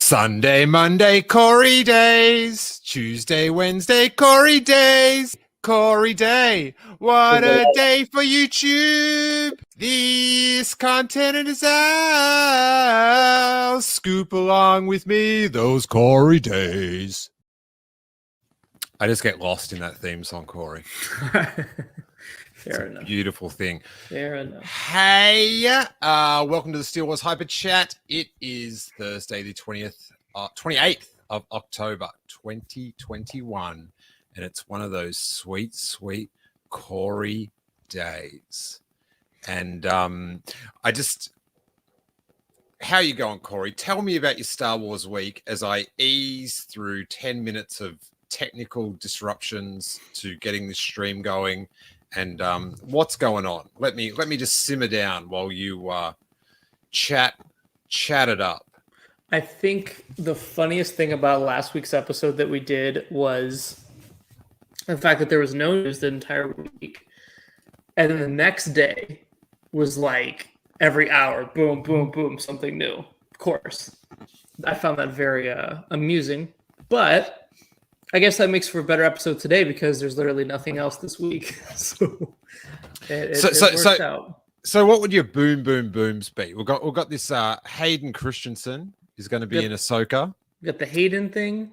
Sunday, Monday, Corey days. Tuesday, Wednesday, Corey days. Corey Day. What a day for YouTube. This content is ours. Scoop along with me those Corey days. I just get lost in that theme song, Corey. Fair enough. Beautiful thing. Fair enough. Hey, welcome to the Steele Hyperchat. It is Thursday, the 28th of October, 2021. And it's one of those sweet, sweet Corey days. And how are you going, Corey? Tell me about your Star Wars week as I ease through 10 minutes of technical disruptions to getting this stream going. And what's going on? Let me just simmer down while you chat it up. I think the funniest thing about last week's episode that we did was the fact that there was no news the entire week. And then the next day was like every hour, boom, boom, boom, something new. Of course. I found that very amusing. But I guess that makes for a better episode today because there's literally nothing else this week. So it worked out. So what would your boom, boom, booms be? We've got this Hayden Christensen is going to be in Ahsoka. We got the Hayden thing.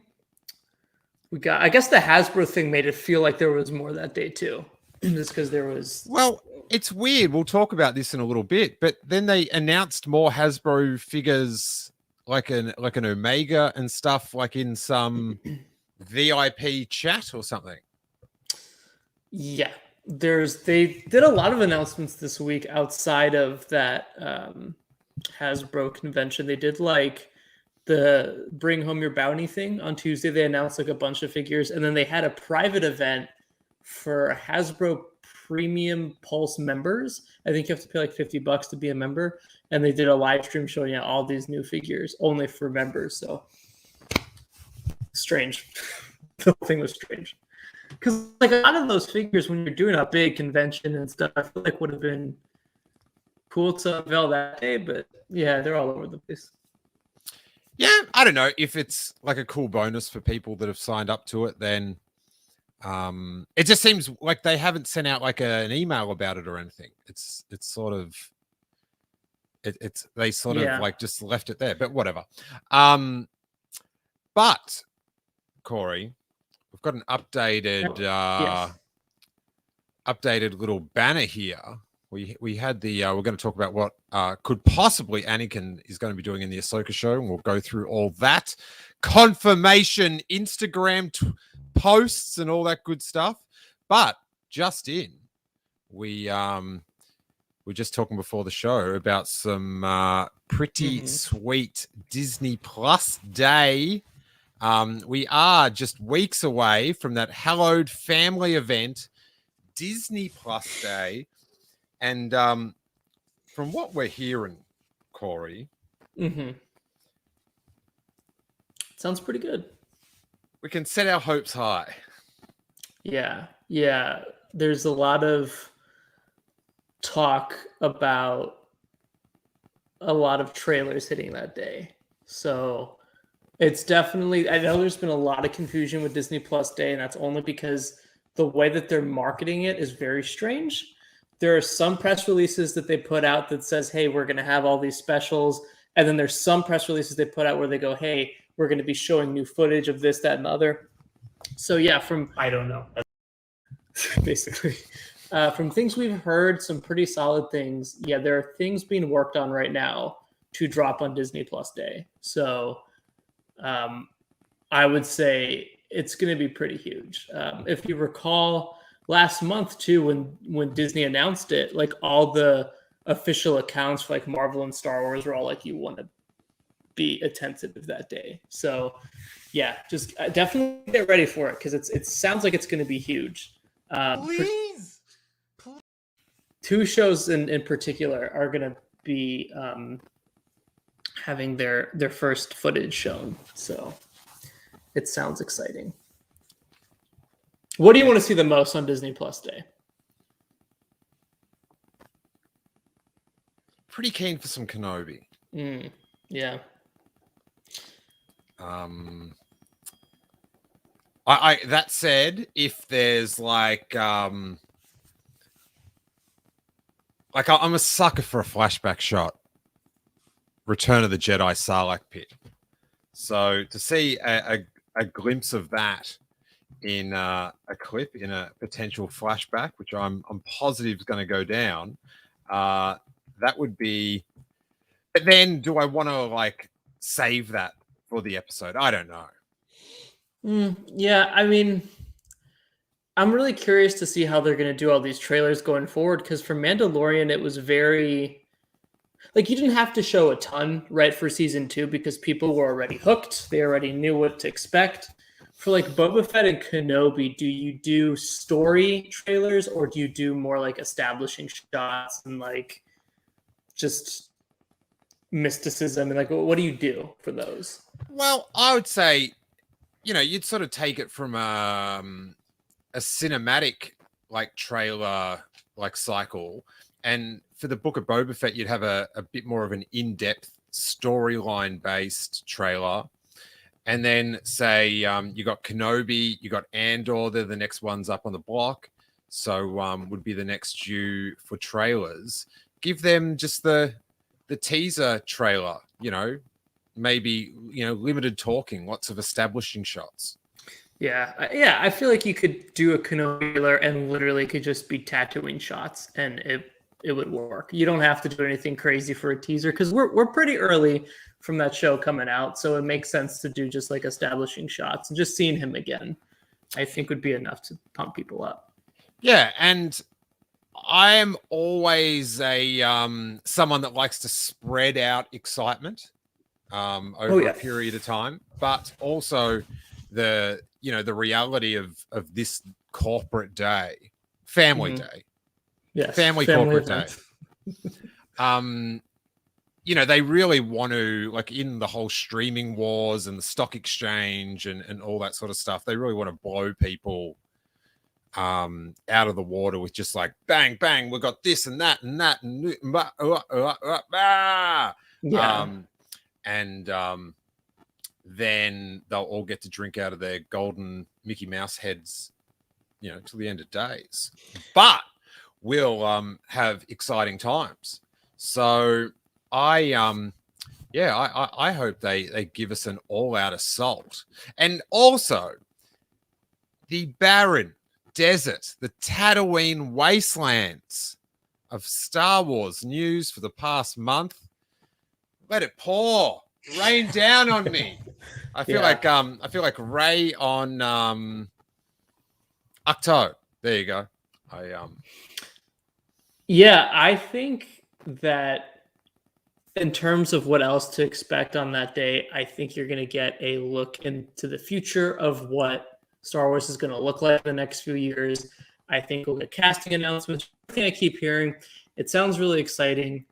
I guess the Hasbro thing made it feel like there was more that day too. Just because there was. Well, it's weird. We'll talk about this in a little bit, but then they announced more Hasbro figures, like an Omega and stuff, like in some VIP chat or something. Yeah, they did a lot of announcements this week outside of that Hasbro convention. They did like the bring home your bounty thing on Tuesday. They announced like a bunch of figures, and then they had a private event for Hasbro Premium Pulse members. I think you have to pay like $50 to be a member, and they did a live stream showing all these new figures only for members. So strange. The whole thing was strange because like a lot of those figures, when you're doing a big convention and stuff, I feel like would have been cool to unveil that day, but yeah, they're all over the place. Yeah, I don't know if it's like a cool bonus for people that have signed up to it. Then it just seems like they haven't sent out like an email about it or anything. It's sort of they sort of like just left it there, but whatever. But Corey, we've got an updated little banner here. We had the we're going to talk about what could possibly Anakin is going to be doing in the Ahsoka show, and we'll go through all that confirmation, Instagram posts, and all that good stuff. But just in, we're just talking before the show about some pretty sweet Disney Plus Day. We are just weeks away from that hallowed family event, Disney Plus Day. And from what we're hearing, Corey, sounds pretty good. We can set our hopes high. Yeah. There's a lot of talk about a lot of trailers hitting that day. So it's definitely, I know there's been a lot of confusion with Disney Plus Day, and that's only because the way that they're marketing it is very strange. There are some press releases that they put out that says, hey, we're going to have all these specials. And then there's some press releases they put out where they go, hey, we're going to be showing new footage of this, that, and the other. So yeah, I don't know. Basically, from things we've heard, some pretty solid things. Yeah, there are things being worked on right now to drop on Disney Plus Day. So I would say it's going to be pretty huge. If you recall, last month too, when Disney announced it, like all the official accounts for like Marvel and Star Wars were all like, you want to be attentive that day. So yeah, just definitely get ready for it because it sounds like it's going to be huge. Please. Two shows in particular are going to be having their first footage shown. So it sounds exciting. What do you want to see the most on Disney Plus Day? Pretty keen for some Kenobi. Yeah. I that said, if there's I'm a sucker for a flashback shot. Return of the Jedi Sarlacc pit. So to see a glimpse of that in a clip in a potential flashback, which I'm positive is going to go down, that would be. But then, do I want to save that for the episode? I don't know. Yeah, I mean, I'm really curious to see how they're going to do all these trailers going forward. Because for Mandalorian, it was very you didn't have to show a ton right for season 2 because people were already hooked. They already knew what to expect. For Boba Fett and Kenobi, do you do story trailers or do you do more establishing shots and just mysticism and what do you do for those? Well, I would say, you'd sort of take it from a cinematic trailer cycle, and for the Book of Boba Fett, you'd have a bit more of an in-depth storyline based trailer. And then say you got Kenobi, you got Andor, they're the next ones up on the block. So would be the next due for trailers. Give them just the teaser trailer, maybe, limited talking, lots of establishing shots. Yeah. I feel like you could do a Kenobi trailer and literally could just be Tatooine shots and it would work. You don't have to do anything crazy for a teaser because we're pretty early from that show coming out, so it makes sense to do just establishing shots and just seeing him again. I think would be enough to pump people up. Yeah, and I am always a someone that likes to spread out excitement over a period of time, but also the reality of this corporate day, family day. Yes, family corporate event. Day. They really want to, in the whole streaming wars and the stock exchange and all that sort of stuff, they really want to blow people out of the water with just bang, bang, we've got this and that and that. And then they'll all get to drink out of their golden Mickey Mouse heads, till the end of days. But we'll have exciting times. So I hope they give us an all-out assault. And also the barren desert, the Tatooine wastelands of Star Wars news for the past month. Let it pour. Rain down on me. I feel like Ray on Octo. There you go. Yeah, I think that in terms of what else to expect on that day, I think you're going to get a look into the future of what Star Wars is going to look like in the next few years. I think we'll get casting announcements. Everything I keep hearing, it sounds really exciting,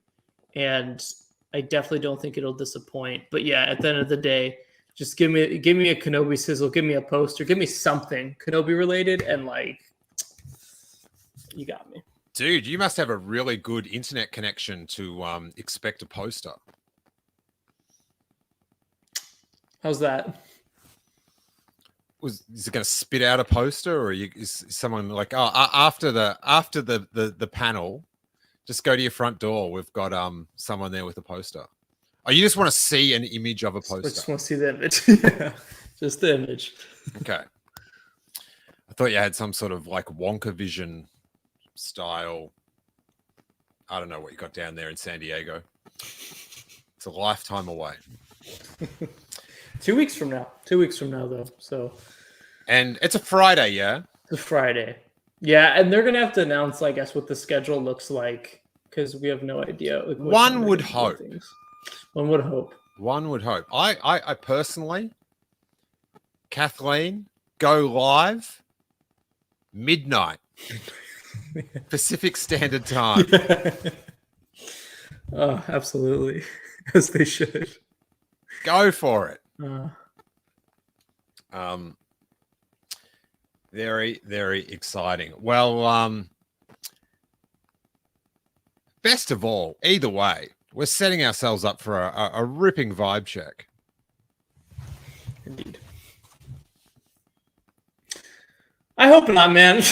and I definitely don't think it'll disappoint. But yeah, at the end of the day, just give me a Kenobi sizzle, give me a poster, give me something Kenobi related, and you got me. Dude, you must have a really good internet connection to expect a poster. How's that? Is it going to spit out a poster, or is someone after the panel, just go to your front door. We've got someone there with a poster. Oh, you just want to see an image of a poster? I just want to see the image. Yeah, just the image. Okay. I thought you had some sort of Wonka Vision style. I don't know what you got down there in San Diego. It's a lifetime away. 2 weeks from now. 2 weeks from now, though. So, and it's a Friday, yeah. It's a Friday, yeah. And they're gonna have to announce, I guess, what the schedule looks like because we have no idea. One would hope. One would hope. One would hope. I personally, Kathleen, go live midnight. Pacific Standard Time. Yeah. Oh, absolutely. As they should. Go for it. Very, very exciting. Well, best of all, either way, we're setting ourselves up for a ripping vibe check. Indeed. I hope not, man.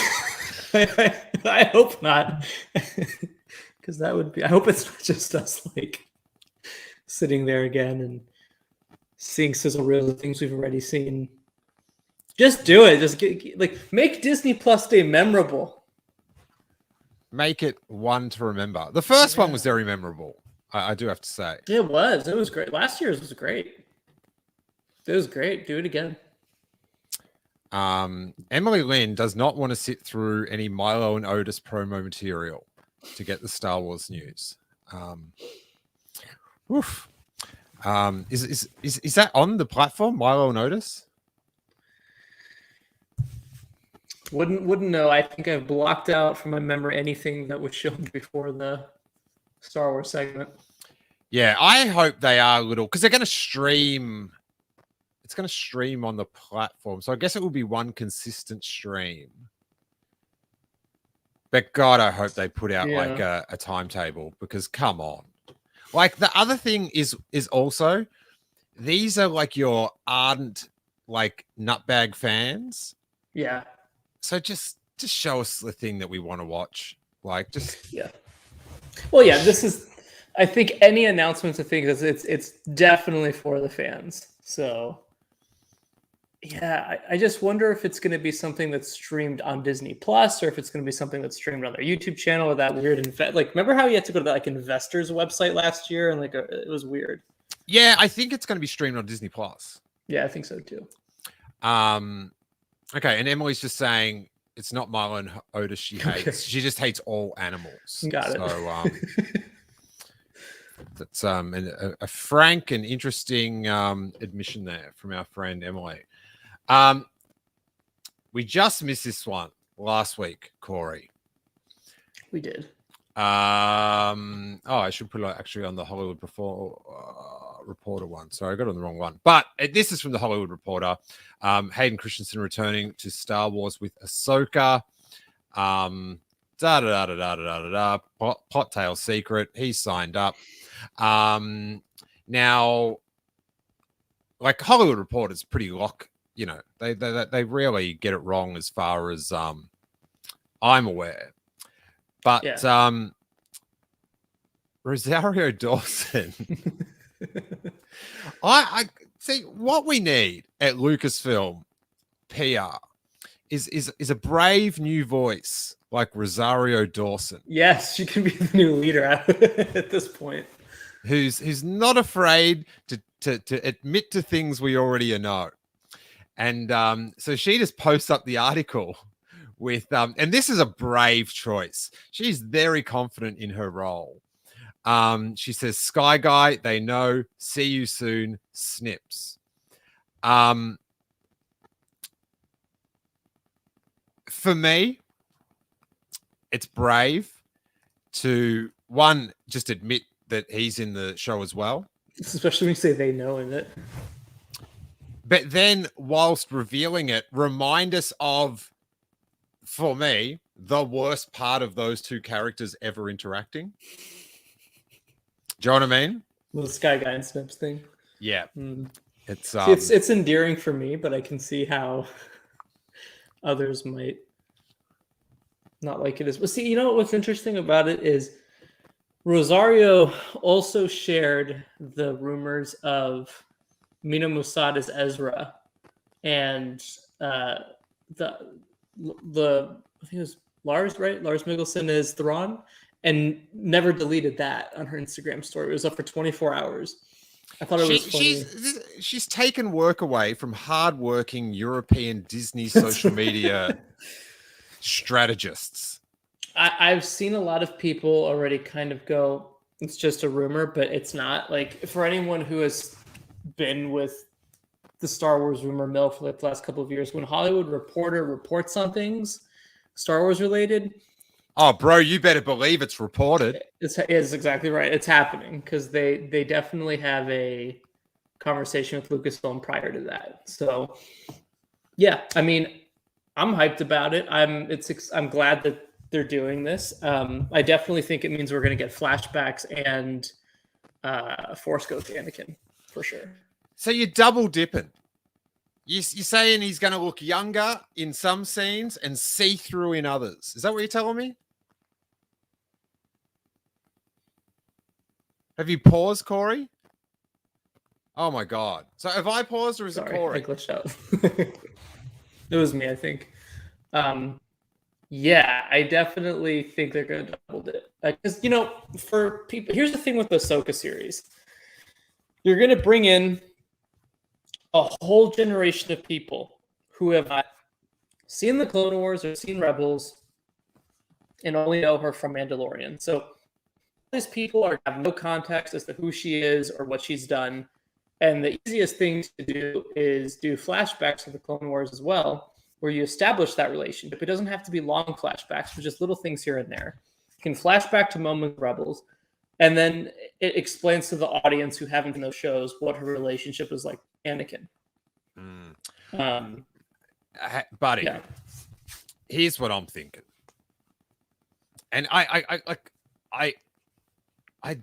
I hope not. Because that would be... I hope it's not just us, like, sitting there again and seeing sizzle reels of things we've already seen. Just do it. Just make Disney Plus Day memorable. Make it one to remember. The first one was very memorable. I do have to say. It was. It was great. Last year's was great. It was great. Do it again. Emily Lynn does not want to sit through any Milo and Otis promo material to get the Star Wars news. Oof. Is that on the platform, Milo and Otis? Wouldn't know. I think I've blocked out from my memory anything that was shown before the Star Wars segment. Yeah, I hope they are little because they're going to stream. It's going to stream on the platform, so I guess it will be one consistent stream. But God, I hope they put out like a timetable because come on. Like the other thing is also these are like your ardent like nutbag fans. Yeah. So just show us the thing that we want to watch. Like just Well, yeah, this is I think any announcements of things it's definitely for the fans. So yeah, I just wonder if it's going to be something that's streamed on Disney Plus or if it's going to be something that's streamed on their YouTube channel or that weird like remember how you had to go to that like investors website last year and like it was weird. Yeah, I think it's going to be streamed on Disney Plus. Yeah, I think so too. Okay, and Emily's just saying it's not Milo and Otis she hates. Okay. She just hates all animals. Got it. So that's a frank and interesting admission there from our friend Emily. We just missed this one last week, Corey. We did. I should put it actually on the Hollywood Reporter one. Sorry, I got it on the wrong one. But this is from the Hollywood Reporter. Hayden Christensen returning to Star Wars with Ahsoka. Pot tail secret. He's signed up. Now, like Hollywood Reporter's pretty lock. You know, they really get it wrong as far as I'm aware. But Rosario Dawson, I see what we need at Lucasfilm PR is a brave new voice like Rosario Dawson. Yes, she can be the new leader at this point. Who's not afraid to admit to things we already know. And so she just posts up the article with and this is a brave choice. She's very confident in her role. She says, Sky Guy, they know, see you soon, snips. For me, it's brave to one, just admit that he's in the show as well. Especially when you say they know in it. But then whilst revealing it, remind us of, for me, the worst part of those two characters ever interacting. Do you know what I mean? The Sky Guy and Snips thing. Yeah. It's endearing for me, but I can see how others might not like it as well. See, you know what's interesting about it is Rosario also shared the rumors of Mina Mossad as Ezra and the I think it was Lars, right? Lars Mikkelsen is Thrawn, and never deleted that on her Instagram story. It was up for 24 hours. I thought it was funny. She's taken work away from hardworking European Disney social media strategists. I've seen a lot of people already kind of go, it's just a rumor, but it's not. Like, for anyone who has been with the Star Wars rumor mill for the last couple of years, when Hollywood Reporter reports on things Star Wars related, oh, bro, you better believe it's reported. It's exactly right. It's happening because they definitely have a conversation with Lucasfilm prior to that. So, yeah, I mean, I'm hyped about it. I'm glad that they're doing this. I definitely think it means we're going to get flashbacks and Force Ghost Anakin for sure. So you're double dipping. You're saying he's going to look younger in some scenes and see-through in others. Is that what you're telling me? Have you paused, Corey? Oh my God. So have I paused or is it Corey? I glitched out. It was me, I think. Yeah, I definitely think they're going to double it. Because, for people, here's the thing with the Ahsoka series. You're going to bring in a whole generation of people who have not seen the Clone Wars or seen Rebels and only know her from Mandalorian. So these people have no context as to who she is or what she's done. And the easiest thing to do is do flashbacks of the Clone Wars as well, where you establish that relationship. It doesn't have to be long flashbacks, but just little things here and there. You can flashback to moments of Rebels, and then it explains to the audience who haven't seen those shows what her relationship is like with Anakin. Buddy, Yeah. Here's what I'm thinking. And I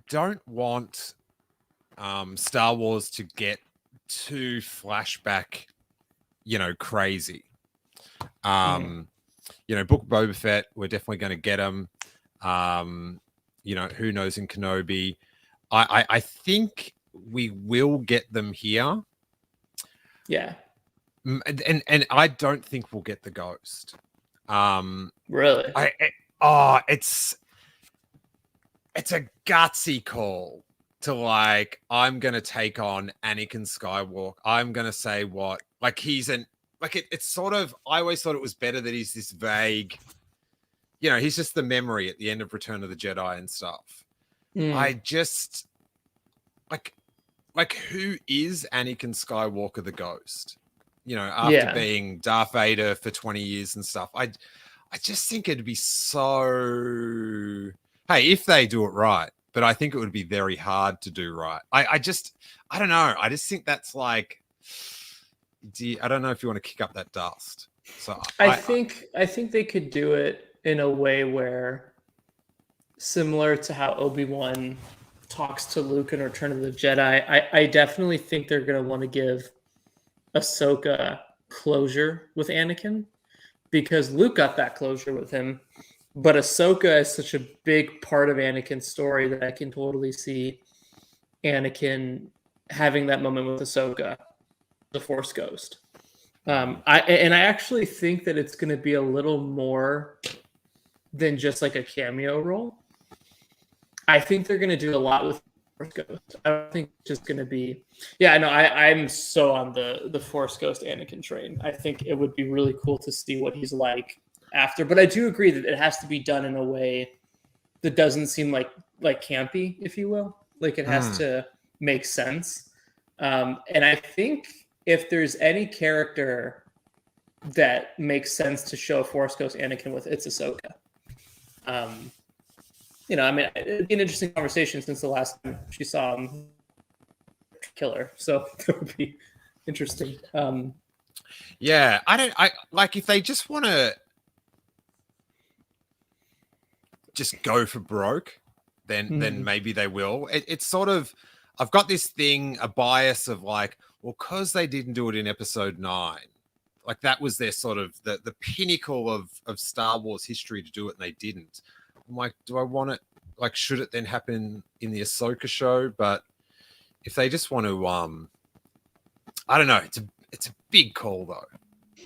don't want Star Wars to get too flashback, crazy. Book of Boba Fett, we're definitely going to get them. Who knows in Kenobi. I think we will get them here. Yeah. And I don't think we'll get the Ghost. Really? It's a gutsy call to I'm gonna take on Anakin Skywalker. I'm gonna say what it's sort of, I always thought it was better that he's this vague, he's just the memory at the end of Return of the Jedi and stuff. I just who is Anakin Skywalker the Ghost? After being Darth Vader for 20 years and stuff. I just think it'd be so, hey, if they do it right, but I think it would be very hard to do right. I don't know. I just think that's I don't know if you want to kick up that dust. So I think they could do it in a way where, similar to how Obi-Wan talks to Luke in Return of the Jedi, I definitely think they're going to want to give Ahsoka closure with Anakin, because Luke got that closure with him, but Ahsoka is such a big part of Anakin's story that I can totally see Anakin having that moment with Ahsoka, the Force Ghost. I actually think that it's going to be a little more than just a cameo role. I think they're going to do a lot with Force Ghost. I don't think it's just going to be... Yeah, no, I'm so on the Force Ghost Anakin train. I think it would be really cool to see what he's like after. But I do agree that it has to be done in a way that doesn't seem like campy, if you will. It has to make sense. And I think if there's any character that makes sense to show Force Ghost Anakin with, it's Ahsoka. It'd be an interesting conversation since the last time she saw him kill her. So that would be interesting. Yeah, I if they just want to just go for broke, then maybe they will. It's sort of, I've got this thing, a bias of because they didn't do it in episode 9. That was their sort of the pinnacle of Star Wars history to do it, and they didn't. I'm do I want it? Should it then happen in the Ahsoka show? But if they just want to, I don't know. It's a big call though.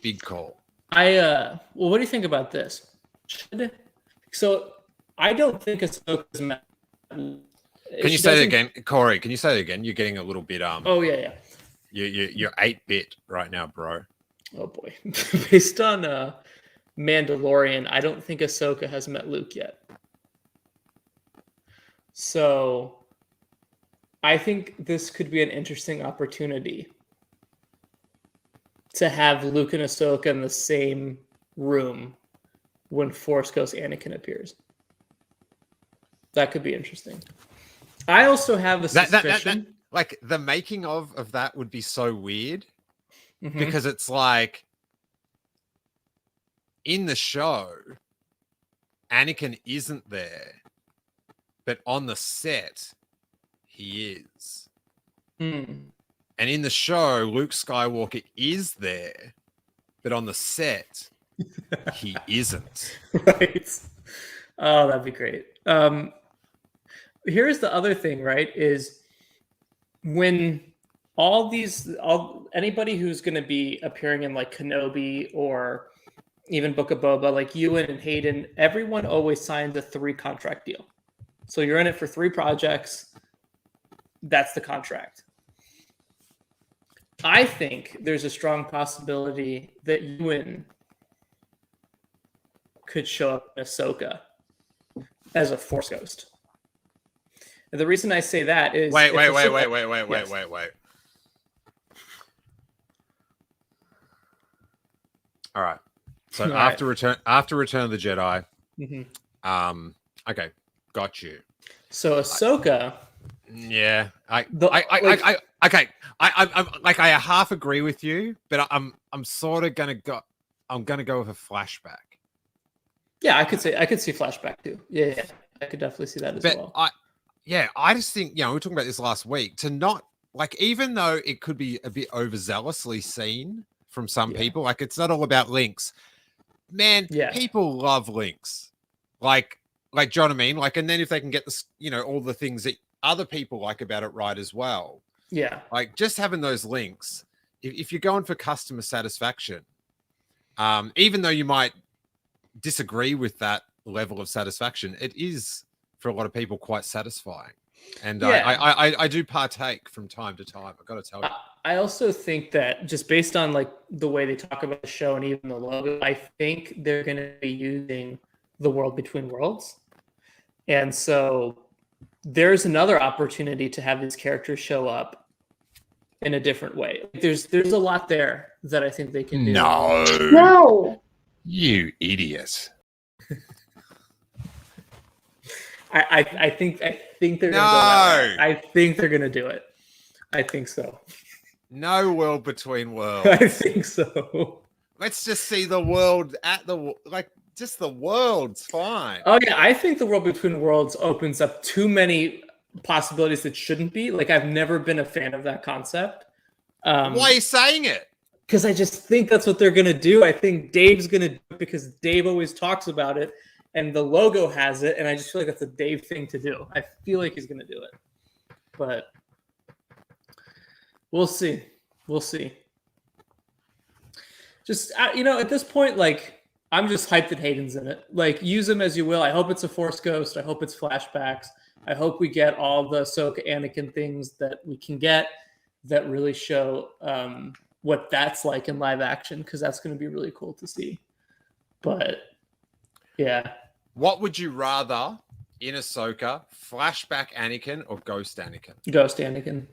Big call. Well, what do you think about this? So I don't think Ahsoka's met. Can you say that again, Corey? Can you say that again? You're getting a little bit Oh yeah. You're 8-bit right now, bro. Oh boy. Based on Mandalorian, I don't think Ahsoka has met Luke yet. So I think this could be an interesting opportunity to have Luke and Ahsoka in the same room when Force Ghost Anakin appears. That could be interesting. I also have a suspicion. The making of that would be so weird, because it's in the show, Anakin isn't there, but on the set, he is. And in the show, Luke Skywalker is there, but on the set, he isn't. Right. Oh, that'd be great. Here's the other thing, right? Is when anybody who's going to be appearing in like Kenobi or even Book of Boba, like Ewan and Hayden, everyone always signs a 3-contract deal. So you're in it for 3 projects. That's the contract. I think there's a strong possibility that Ewan could show up in Ahsoka as a Force ghost. And the reason I say that is Wait. All right. So All after Return of the Jedi, Mhm. Okay, got you. So Ahsoka, Yeah, I half agree with you, but I'm sort of gonna go. I'm gonna go with a flashback. yeah, I could see flashback too. Yeah, I could definitely see that as well. I just think, we were talking about this last week, to not, like, even though it could be a bit overzealously seen from some people, like, it's not all about links. Man, people love links. Like, do you know what I mean? Like, and then if they can get this, all the things that other people like about it right as well. Yeah. Like, just having those links, if you're going for customer satisfaction, even though you might disagree with that level of satisfaction, it is for a lot of people quite satisfying. And I do partake from time to time, I've got to tell you. I also think that just based on like the way they talk about the show and even the logo, I think they're going to be using the World Between Worlds. And so there's another opportunity to have these characters show up in a different way. There's a lot there that I think they can do. No. You idiot. I think they're gonna go that way. I think they're gonna do it. I think so. No World Between Worlds. I think so. Let's just see the world just the world's fine. Oh yeah, I think the World Between Worlds opens up too many possibilities that shouldn't be. Like, I've never been a fan of that concept. Why are you saying it? Because I just think that's what they're gonna do. I think Dave's gonna do it because Dave always talks about it. And the logo has it, and I just feel like that's a Dave thing to do. I feel like he's going to do it. But we'll see. We'll see. Just, at this point, like, I'm just hyped that Hayden's in it. Like, use him as you will. I hope it's a Force Ghost. I hope it's flashbacks. I hope we get all the Ahsoka Anakin things that we can get that really show what that's like in live action, because that's going to be really cool to see. But yeah. What would you rather in Ahsoka, flashback Anakin or ghost Anakin? Ghost Anakin.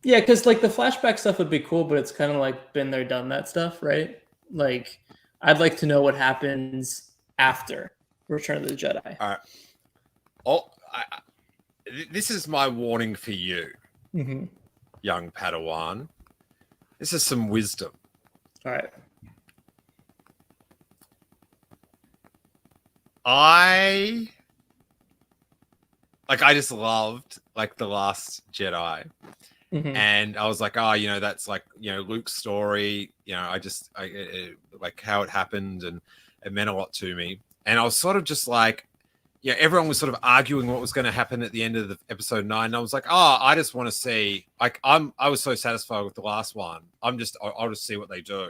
Yeah, because like the flashback stuff would be cool, but it's kind of like been there, done that stuff, right? Like, I'd like to know what happens after Return of the Jedi. All right. This is my warning for you, young Padawan. This is some wisdom. All right. I just loved like The Last Jedi, and I was like, that's like, Luke's story, like how it happened, and it meant a lot to me. And I was sort of just like, everyone was sort of arguing what was going to happen at the end of the episode 9. And I was like, I just want to see, like, I was so satisfied with the last one. I'll just see what they do.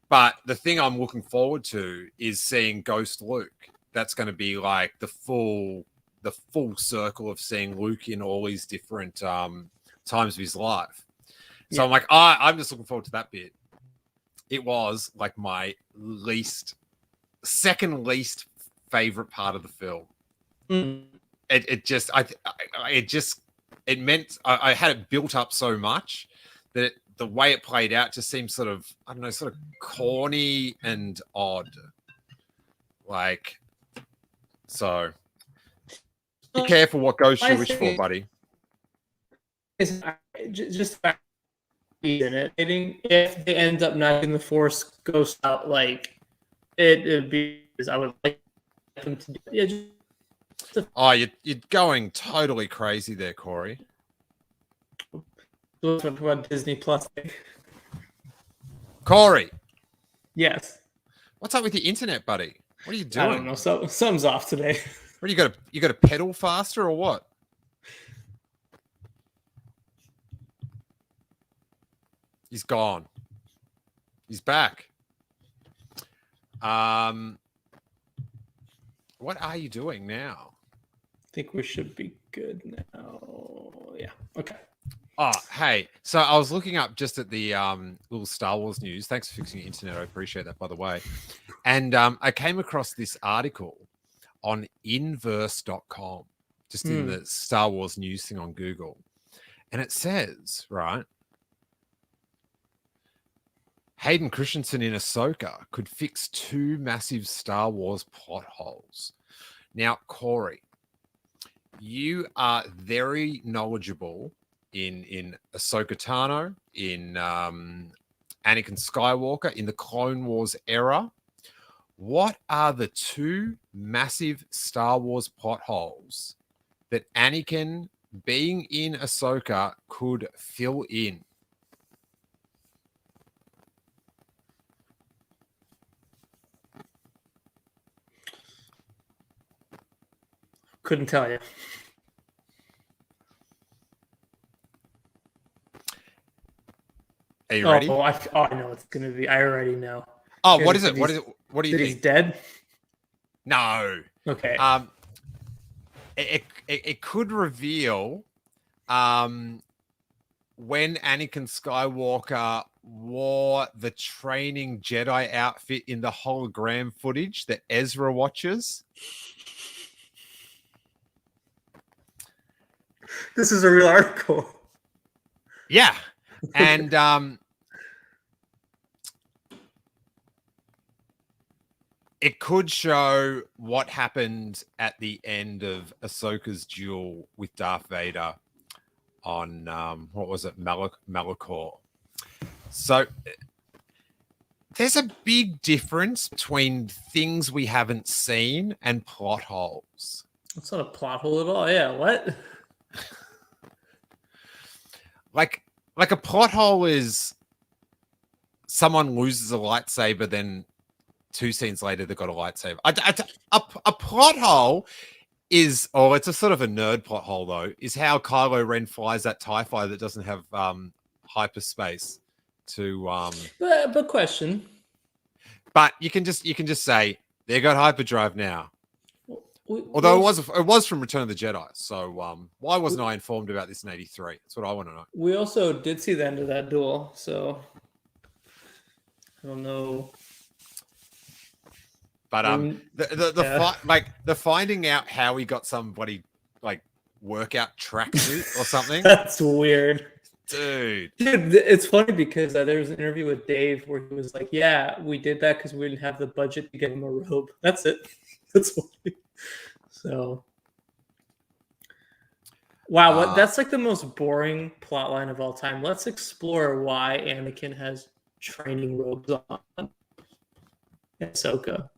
But the thing I'm looking forward to is seeing Ghost Luke. That's going to be like the full circle of seeing Luke in all these different times of his life. So I'm like, I'm just looking forward to that bit. It was like my second least favorite part of the film. It meant I had it built up so much that the way it played out just seemed sort of, I don't know, sort of corny and odd. Like, so be careful what ghost you wish for, buddy. Just in it. If they end up knocking the Force Ghost out, like, it'd be, I would like them to do it. You're going totally crazy there, Corey. Let's talk about Disney Plus. Corey, Yes. what's up with your internet, buddy? What are you doing? I don't know. Something's off today. What do you got to pedal faster or what? He's gone. He's back. What are you doing now? I think we should be good now. Yeah. Okay. Oh, hey. So I was looking up just at the little Star Wars news. Thanks for fixing your internet. I appreciate that, by the way. And I came across this article on inverse.com, just in the Star Wars news thing on Google. And it says, right, Hayden Christensen in Ahsoka could fix 2 massive Star Wars plot holes. Now, Corey, you are very knowledgeable in Ahsoka Tano, in Anakin Skywalker, in the Clone Wars era. What are the 2 massive Star Wars plot holes that Anakin, being in Ahsoka, could fill in? Couldn't tell you. Are you ready? I know what it's going to be. I already know. Oh, what is it? What is it? What do you That think? he's dead? No. Okay. It could reveal when Anakin Skywalker wore the training Jedi outfit in the hologram footage that Ezra watches. This is a real article. Yeah. And it could show what happened at the end of Ahsoka's duel with Darth Vader on what was it, Malachor. So there's a big difference between things we haven't seen and plot holes. That's not a plot hole at all. Yeah, what? Like a plot hole is someone loses a lightsaber, then 2 scenes later they've got a lightsaber. A plot hole is, it's a sort of a nerd plot hole though, is how Kylo Ren flies that TIE fighter that doesn't have hyperspace to But question. But you can just say they got hyperdrive now. Although it was from Return of the Jedi. So why wasn't I informed about this in '83? That's what I want to know. We also did see the end of that duel, so I don't know. But the finding out how he got somebody like workout tracksuit or something. That's weird. Dude, it's funny because there was an interview with Dave where he was like, "Yeah, we did that because we didn't have the budget to get him a robe. That's it." That's funny. So, wow, that's like the most boring plot line of all time. Let's explore why Anakin has training robes on Ahsoka.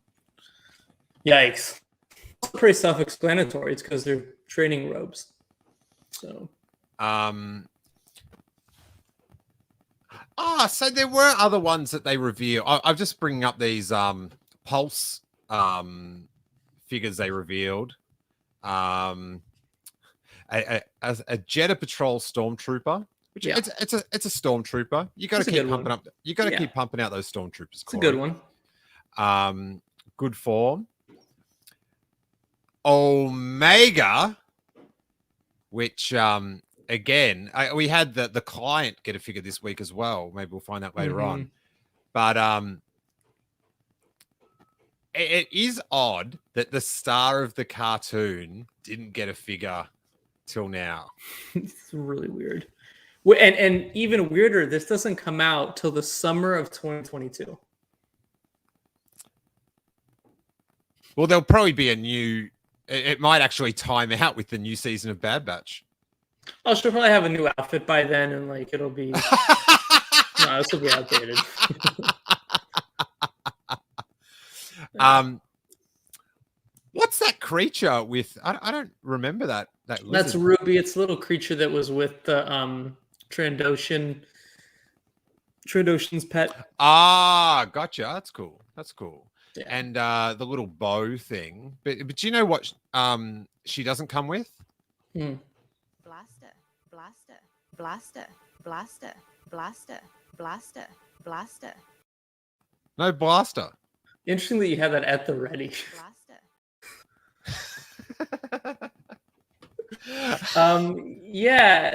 Yikes! It's pretty self-explanatory. It's because they're training robes. So, so there were other ones that they reveal. I'm just bringing up these Pulse figures they revealed. A Jeddah Patrol Stormtrooper, which it's a Stormtrooper. You got to keep pumping up. You got to keep pumping out those Stormtroopers. It's a good one. Good form. Omega, which again, we had the client get a figure this week as well. Maybe we'll find out later on. But it is odd that the star of the cartoon didn't get a figure till now. It's really weird. And even weirder, this doesn't come out till the summer of 2022. Well, there'll probably be a new... It might actually time out with the new season of Bad Batch. She'll probably have a new outfit by then, and like it'll be... No, this will be outdated. What's that creature with? I don't remember that lizard. That's Ruby. It's a little creature that was with the Trandoshan's pet. Ah, gotcha. That's cool. That's cool. Yeah. And the little bow thing. But do you know what she doesn't come with? Hmm. Blaster, blaster, blaster, blaster, blaster, blaster, blaster, No blaster. Interesting that you have that at the ready. blaster. Yeah,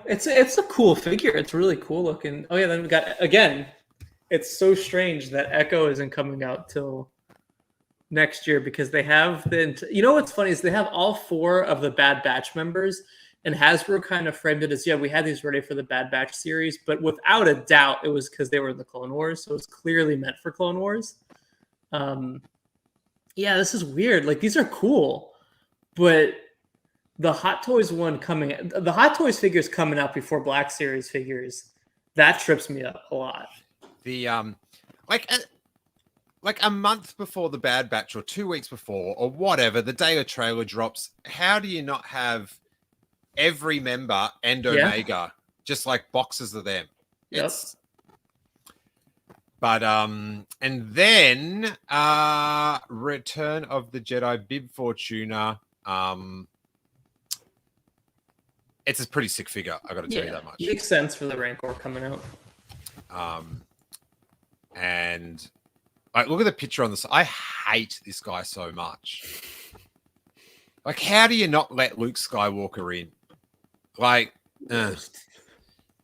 it's a cool figure. It's really cool looking. Oh yeah, then we got again. It's so strange that Echo isn't coming out till next year because they have what's funny is they have all 4 of the Bad Batch members, and Hasbro kind of framed it as we had these ready for the Bad Batch series, but without a doubt it was because they were in the Clone Wars, so it's clearly meant for Clone Wars. Yeah, this is weird. Like these are cool, but the Hot Toys the Hot Toys figures coming out before Black Series figures, that trips me up a lot. The like a month before the Bad Batch or 2 weeks before or whatever, the day a trailer drops, how do you not have every member and Omega just like boxes of them? Yep. It's but and then Return of the Jedi Bib Fortuna. It's a pretty sick figure, I got to tell you that much. Makes sense for the Rancor coming out. And like, look at the picture on this. I hate this guy so much. Like, how do you not let Luke Skywalker in? Like,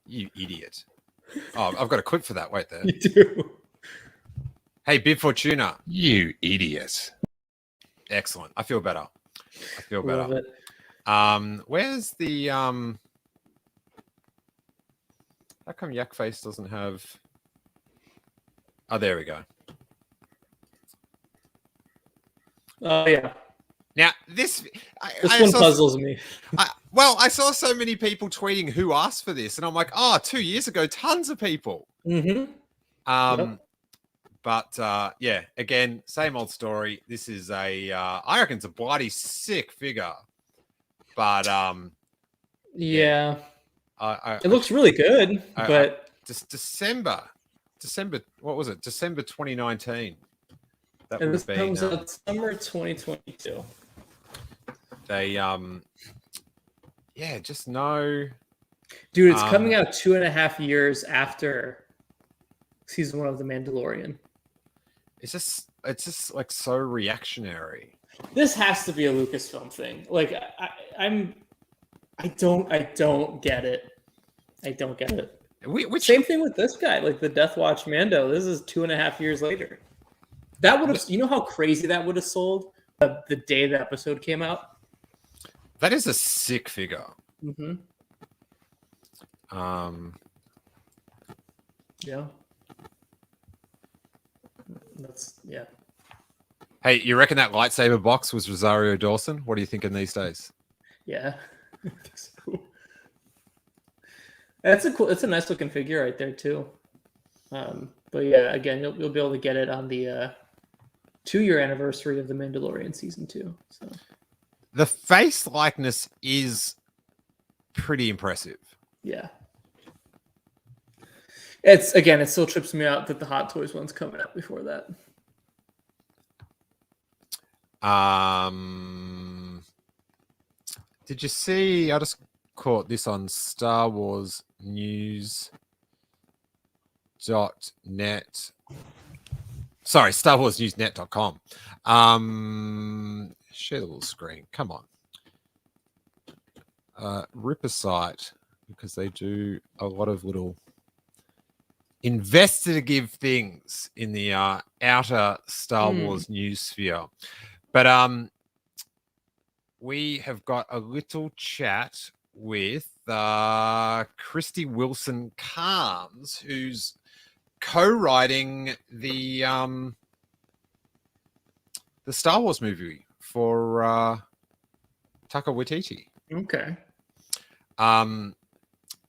you idiot. Oh, I've got a clip for that. Wait there. You do. Hey, Bib Fortuna. You idiot. Excellent. I feel better. I feel Love better. it. Where's the how come Yak Face doesn't have there we go. Oh yeah. Now this One puzzles me. I saw so many people tweeting who asked for this, and I'm like, 2 years ago, tons of people. Mm-hmm. But yeah, again, same old story. This is I reckon it's a bloody sick figure. But yeah. It looks really good, but December, what was it? December 2019. That and would this be comes out summer 2022. They just no. Dude, it's coming out 2.5 years after season 1 of The Mandalorian. It's just like so reactionary. This has to be a Lucasfilm thing. Like I don't get it. I don't get it. Same thing with this guy, like the Death Watch Mando. This is 2.5 years later. That would have, you know how crazy that would have sold the day the episode came out? That is a sick figure. Mm-hmm. Yeah. Yeah. Hey, you reckon that lightsaber box was Rosario Dawson? What are you thinking these days? Yeah. That's cool. It's a nice looking figure right there too. But yeah, again, you'll be able to get it on the 2-year anniversary of The Mandalorian season 2. So the face likeness is pretty impressive. Yeah. It still trips me out that the Hot Toys one's coming out before that. Did you see? I just caught this on Star Wars News.net. Sorry, StarWarsNewsNet.com. Share the little screen. Come on. Rip a site because they do a lot of little investigative things in the outer Star Wars news sphere. But we have got a little chat with Christy Wilson Carnes, who's co-writing the Star Wars movie for Taika Waititi. Okay.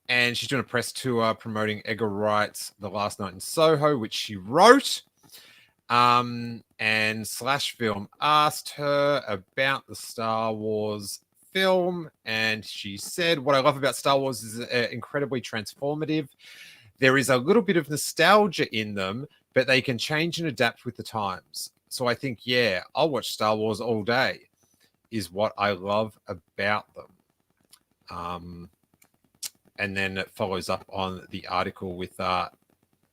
And she's doing a press tour promoting Edgar Wright's The Last Night in Soho, which she wrote. And Slash Film asked her about the Star Wars film, and she said, "What I love about Star Wars is incredibly transformative. There is a little bit of nostalgia in them, but they can change and adapt with the times. So I think, yeah, I'll watch Star Wars all day, is what I love about them." And then it follows up on the article with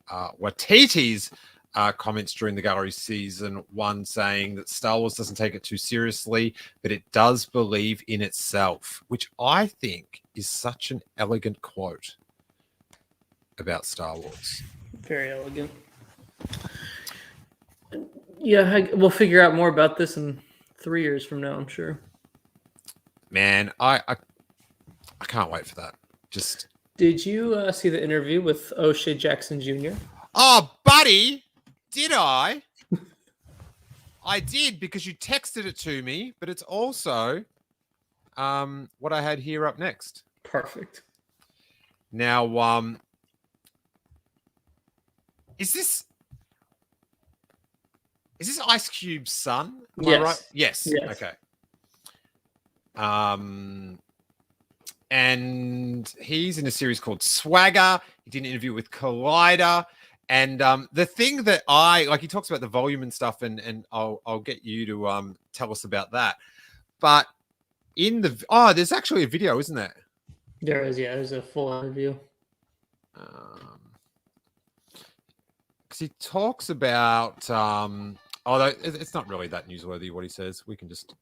Waititi's comments during the gallery season 1, saying that Star Wars doesn't take it too seriously, but it does believe in itself, which I think is such an elegant quote about Star Wars. Very elegant. Yeah, we'll figure out more about this in 3 years from now, I'm sure. Man, I can't wait for that. Just Did you see the interview with O'Shea Jackson Jr.? Oh, buddy, did I? I did, because you texted it to me, but it's also what I had here up next. Perfect. Now, is this Ice Cube's son? Am I right? Yes. Okay. And he's in a series called Swagger. He did an interview with Collider. And the thing that he talks about the volume and stuff, and I'll get you to tell us about that. But in there's actually a video, isn't there? There is, yeah. There's a full interview. Because he talks about, although it's not really that newsworthy what he says. We can just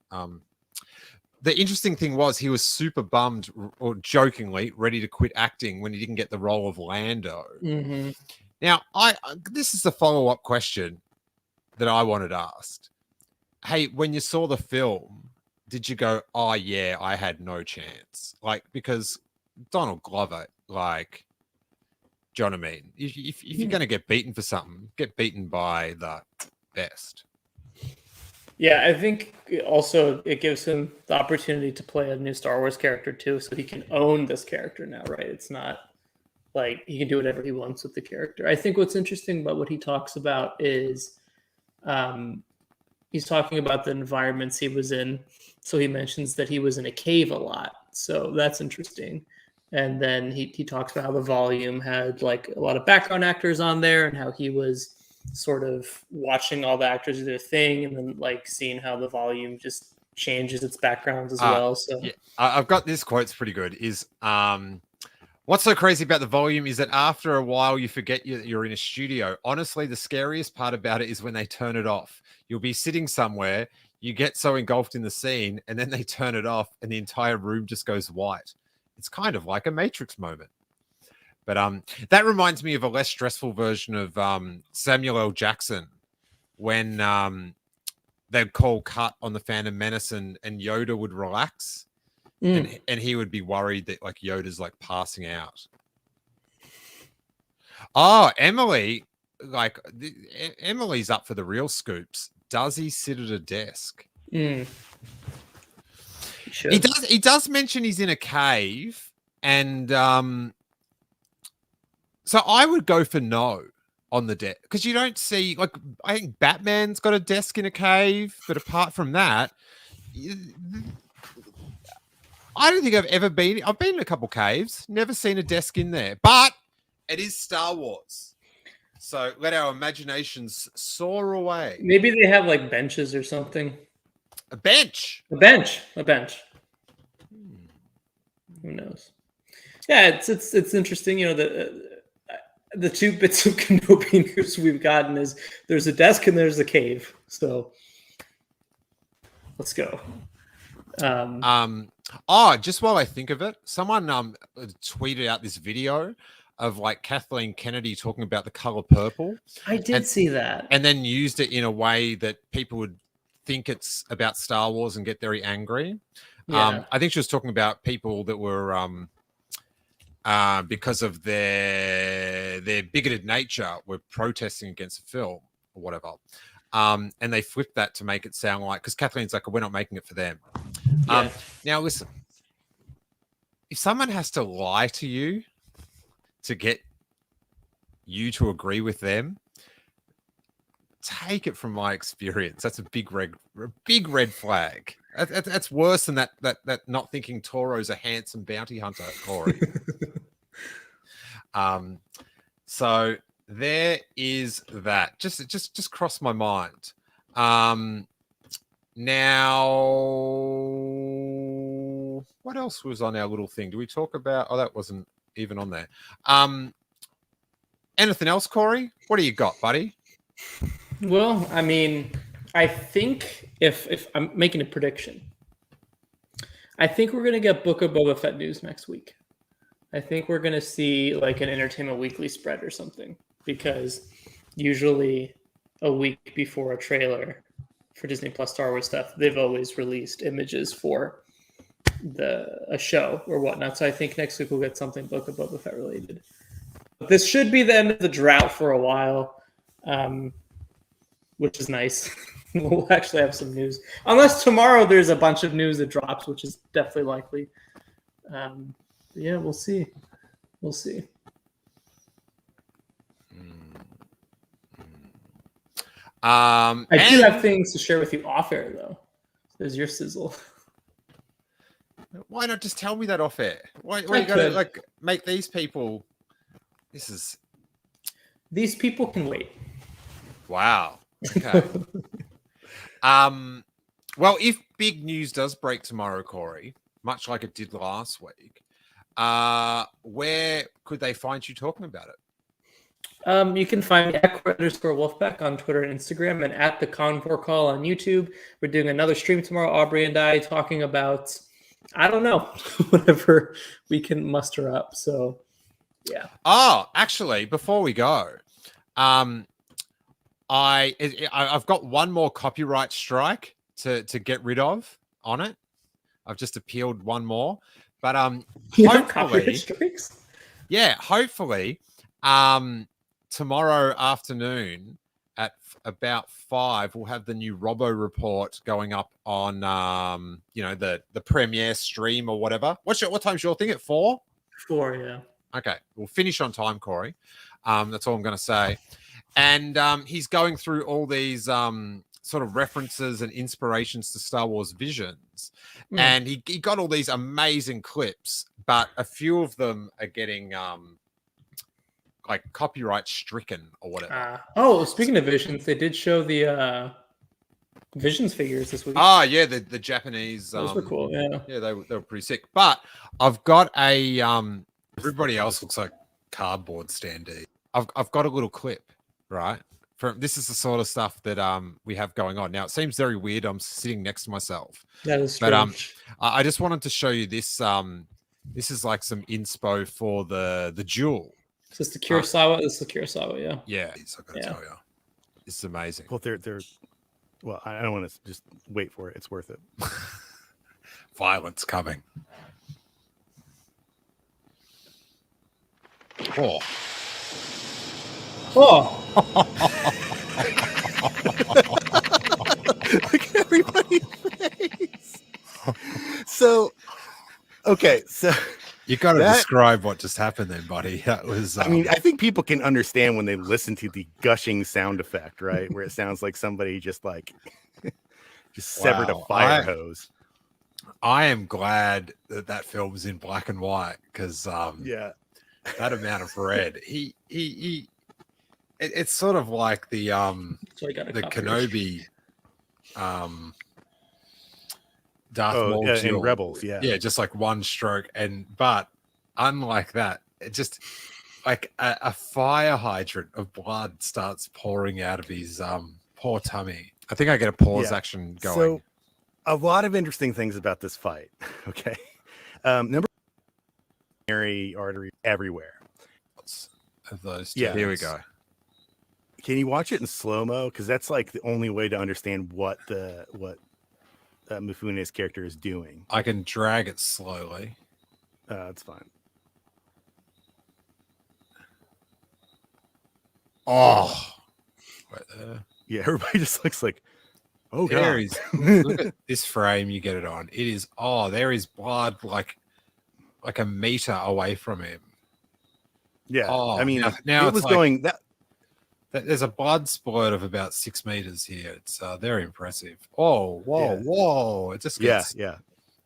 the interesting thing was he was super bummed, or jokingly ready to quit acting when he didn't get the role of Lando. Mm-hmm. Now, this is the follow-up question that I wanted asked. Hey, when you saw the film, did you go, "Oh yeah, I had no chance"? Like, because Donald Glover, like, do you know what I mean? If you're going to get beaten for something, get beaten by the best. Yeah, I think also it gives him the opportunity to play a new Star Wars character too, so he can own this character now, right? It's not like he can do whatever he wants with the character. I think what's interesting about what he talks about is he's talking about the environments he was in. So he mentions that he was in a cave a lot. So that's interesting. And then he talks about how the volume had like a lot of background actors on there, and how he was sort of watching all the actors do their thing, and then like seeing how the volume just changes its backgrounds as well. So yeah, I've got this quote. It's pretty good. Is what's so crazy about the volume is that after a while you forget you're in a studio. Honestly, the scariest part about it is when they turn it off. You'll be sitting somewhere, you get so engulfed in the scene, and then they turn it off and the entire room just goes white. It's kind of like a Matrix moment. But that reminds me of a less stressful version of Samuel L. Jackson, when they'd call cut on the Phantom Menace and Yoda would relax, and he would be worried that like Yoda's like passing out. Oh, Emily, like Emily's up for the real scoops. Does he sit at a desk? He does. He does mention he's in a cave, and so I would go for no on the desk, because you don't see, like, I think Batman's got a desk in a cave, but apart from that, I don't think I've ever been. I've been in a couple caves, never seen a desk in there, but it is Star Wars. So let our imaginations soar away. Maybe they have like benches or something. A bench. A bench. Who knows? Yeah, it's interesting. You know, the two bits of Kenobi news we've gotten is there's a desk and there's a cave. So let's go. Just while I think of it, someone tweeted out this video of like Kathleen Kennedy talking about the color purple. I did see that, and then used it in a way that people would think it's about Star Wars and get very angry. Yeah. I think she was talking about people that were because of their bigoted nature were protesting against the film or whatever. And they flipped that to make it sound like, because Kathleen's like, we're not making it for them. Yeah. Now listen, if someone has to lie to you to get you to agree with them, take it from my experience, that's a big red flag. That's worse than that not thinking Toro's a handsome bounty hunter, Corey. So there is that. Just crossed my mind. Now, what else was on our little thing? Do we talk about? Oh, that wasn't even on there. Anything else, Corey? What do you got, buddy? Well, I mean, I think if I'm making a prediction, I think we're gonna get Book of Boba Fett news next week. I think we're gonna see like an Entertainment Weekly spread or something, because usually a week before a trailer for Disney Plus Star Wars stuff, they've always released images for a show or whatnot. So I think next week we'll get something Book of Boba Fett related. But this should be the end of the drought for a while, which is nice. We'll actually have some news, unless tomorrow there's a bunch of news that drops, which is definitely likely. Yeah, we'll see. We'll see. I do have things to share with you off air, though. There's your sizzle. Why not just tell me that off air? Why you gotta like make these people? These people can wait. Wow. Okay. Well, if big news does break tomorrow, Corey, much like it did last week, where could they find you talking about it? You can find me at @Wolfpack on Twitter and Instagram, and at the Convour Call on YouTube. We're doing another stream tomorrow, Aubrey and I, talking about, I don't know, whatever we can muster up. So, yeah. Oh, actually, before we go, I've got one more copyright strike to get rid of on it. I've just appealed one more, but hopefully, tomorrow afternoon at about 5, we'll have the new Robo report going up on the premiere stream or whatever. What time's your thing? At 4? 4, yeah. Okay, we'll finish on time, Corey. That's all I'm going to say. And he's going through all these sort of references and inspirations to Star Wars Visions. And he got all these amazing clips, but a few of them are getting like copyright stricken or whatever. Speaking of Visions, they did show the Visions figures this week. Oh, yeah, the Japanese. Those were cool, yeah. Yeah, they were pretty sick. But I've got a... everybody else looks like cardboard standee. I've got a little clip, right? This is the sort of stuff that we have going on. Now, it seems very weird. I'm sitting next to myself. That is strange. But I just wanted to show you this. This is like some inspo for the Jewel. Is this the Kurosawa? This is the Kurosawa, yeah. Yeah, I gotta tell you. This is amazing. Well, well, I don't want to just wait for it. It's worth it. Violence coming. Oh. Look at everybody's face. So You got to describe what just happened then, buddy. That was. I mean, I think people can understand when they listen to the gushing sound effect, right? Where it sounds like somebody just severed a fire hose. I am glad that film's in black and white because that amount of red. It's sort of like the Kenobi Darth Maul in Rebels, yeah, just like one stroke, but unlike that, it just like a fire hydrant of blood starts pouring out of his poor tummy. I think I get a pause action going. So a lot of interesting things about this fight. Okay, number artery everywhere. Of those two. Yeah, here we go. Can you watch it in slow-mo? Because that's like the only way to understand what Mifune's character is doing. I can drag it slowly. That's fine. Oh, right there. Yeah, everybody just looks like, oh there god. Look at this frame. You get it on. It is. Oh, there is blood like a meter away from him. Yeah, Oh, I mean, now it was going that. There's a blood spurt of about 6 meters here. It's very impressive. Oh, whoa, Yeah. whoa! It just Yeah, gets, yeah.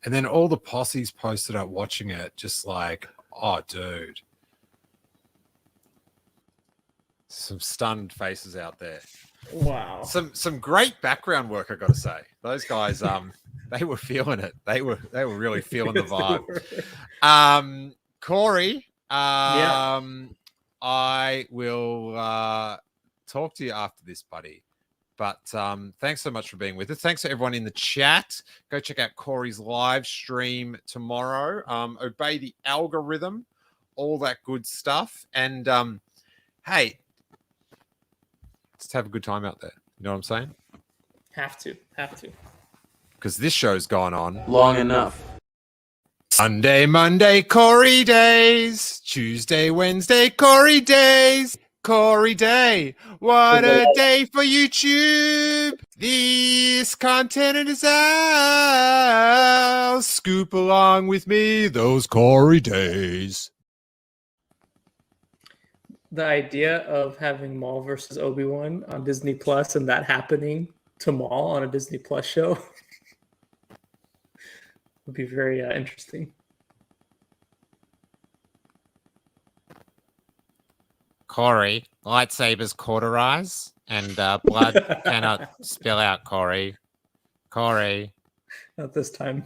and then all the posse's posted up watching it, just like, oh, dude. Some stunned faces out there. Wow. Some great background work, I got to say. Those guys, they were feeling it. They were really feeling the vibe. Corey, I will talk to you after this, buddy. But thanks so much for being with us. Thanks to everyone in the chat. Go check out Corey's live stream tomorrow. Obey the algorithm, all that good stuff. And hey, just have a good time out there. You know what I'm saying? Have to. Because this show's gone on long enough. Sunday, Monday, Corey days. Tuesday, Wednesday, Corey days. Corey Day. What a day for YouTube. This content is ours. Scoop along with me those Corey days. The idea of having Maul versus Obi-Wan on Disney Plus and that happening to Maul on a Disney Plus show would be very interesting. Corey, lightsabers cauterize and blood cannot spill out, Corey. Corey. Not this time.